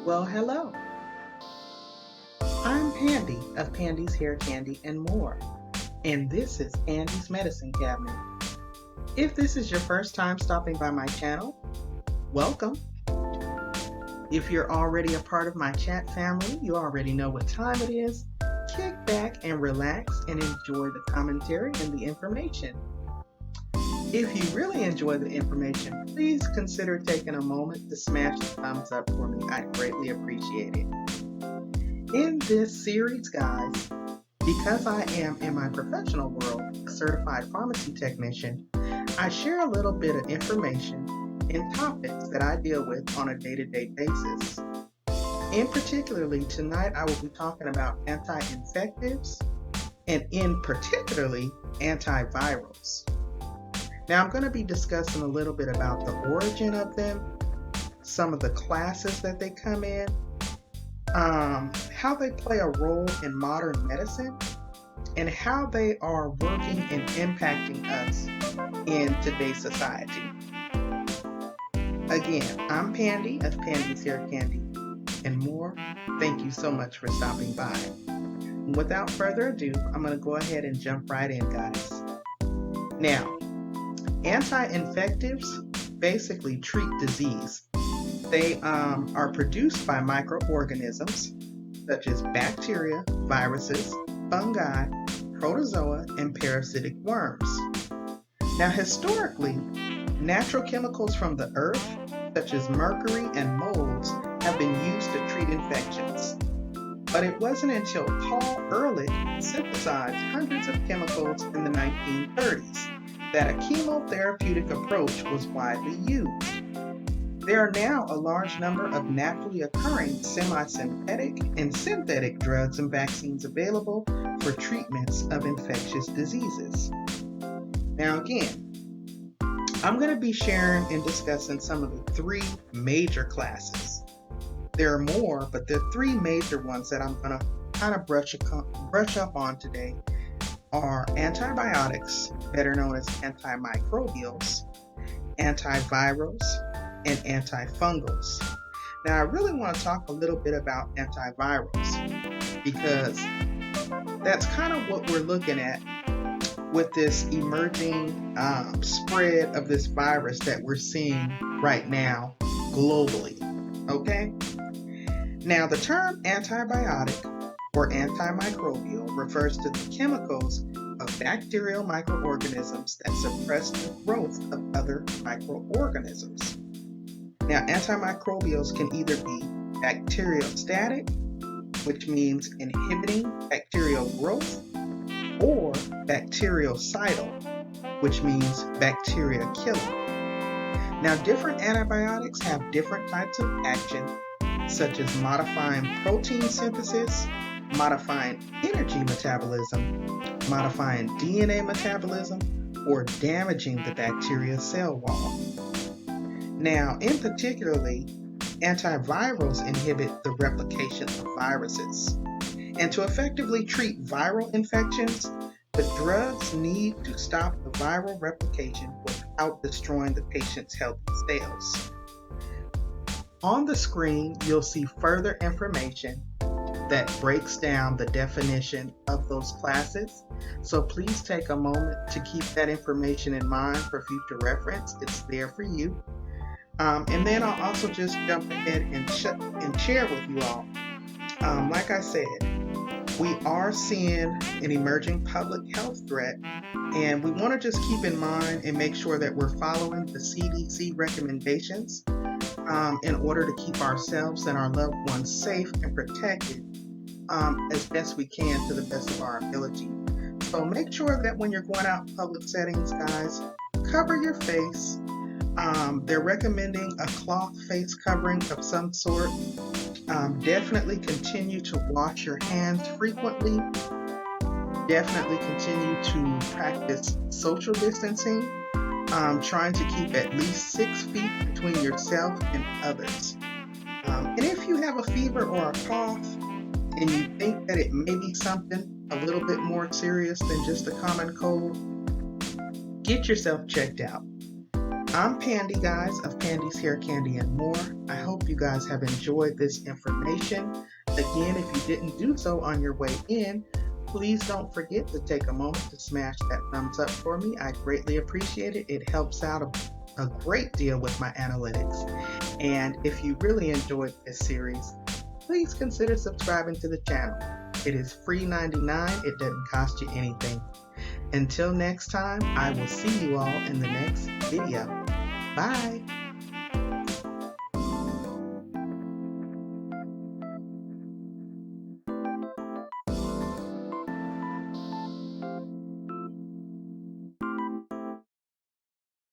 Well, hello. I'm Pandi of Pandi's Hair Candy and More, and this is Andy's Medicine Cabinet. If this is your first time stopping by my channel, welcome. If you're already a part of my chat family, you already know what time it is. Kick back and relax and enjoy the commentary and the information. If you really enjoy the information, please consider taking a moment to smash the thumbs up for me. I greatly appreciate it. In this series, guys, because I am in my professional world a certified pharmacy technician, I share a little bit of information and topics that I deal with on a day-to-day basis. In particularly, tonight I will be talking about anti-infectives and in particularly antivirals. Now I'm going to be discussing a little bit about the origin of them, some of the classes that they come in, how they play a role in modern medicine, and how they are working and impacting us in today's society. Again, I'm Pandi of Pandi's Hair Candy and More. Thank you so much for stopping by. Without further ado, I'm going to go ahead and jump right in, guys. Now, anti-infectives basically treat disease. They are produced by microorganisms such as bacteria, viruses, fungi, protozoa, and parasitic worms. Now, historically, natural chemicals from the earth, such as mercury and molds, have been used to treat infections. But it wasn't until Paul Ehrlich synthesized hundreds of chemicals in the 1930s that a chemotherapeutic approach was widely used. There are now a large number of naturally occurring semi-synthetic and synthetic drugs and vaccines available for treatments of infectious diseases. Now again, I'm going to be sharing and discussing some of the three major classes. There are more, but the three major ones that I'm going to kind of brush up on today are antibiotics, better known as antimicrobials, antivirals, and antifungals. Now, I really want to talk a little bit about antivirals because that's kind of what we're looking at with this emerging spread of this virus that we're seeing right now globally. Okay? Now, the term antibiotic or antimicrobial refers to the chemicals of bacterial microorganisms that suppress the growth of other microorganisms. Now, antimicrobials can either be bacteriostatic, which means inhibiting bacterial growth, or bactericidal, which means bacteria killing. Now, different antibiotics have different types of action, such as modifying protein synthesis, modifying energy metabolism, modifying DNA metabolism, or damaging the bacteria cell wall. Now, in particularly, antivirals inhibit the replication of viruses. And to effectively treat viral infections, the drugs need to stop the viral replication without destroying the patient's healthy cells. On the screen, you'll see further information that breaks down the definition of those classes. So please take a moment to keep that information in mind for future reference. It's there for you. And then I'll also just jump ahead and share with you all. Like I said, we are seeing an emerging public health threat, and we want to just keep in mind and make sure that we're following the CDC recommendations in order to keep ourselves and our loved ones safe and protected as best we can to the best of our ability. So make sure that when you're going out in public settings, guys, cover your face. They're recommending a cloth face covering of some sort. Definitely continue to wash your hands frequently. Definitely continue to practice social distancing, trying to keep at least 6 feet between yourself and others. And if you have a fever or a cough and you think that it may be something a little bit more serious than just a common cold, get yourself checked out. I'm Pandi, guys, of Pandi's Hair Candy and More. I hope you guys have enjoyed this information. Again, if you didn't do so on your way in, please don't forget to take a moment to smash that thumbs up for me. I greatly appreciate it. It helps out a great deal with my analytics. And if you really enjoyed this series, please consider subscribing to the channel. It is free 99. It doesn't cost you anything. Until next time, I will see you all in the next video. Bye.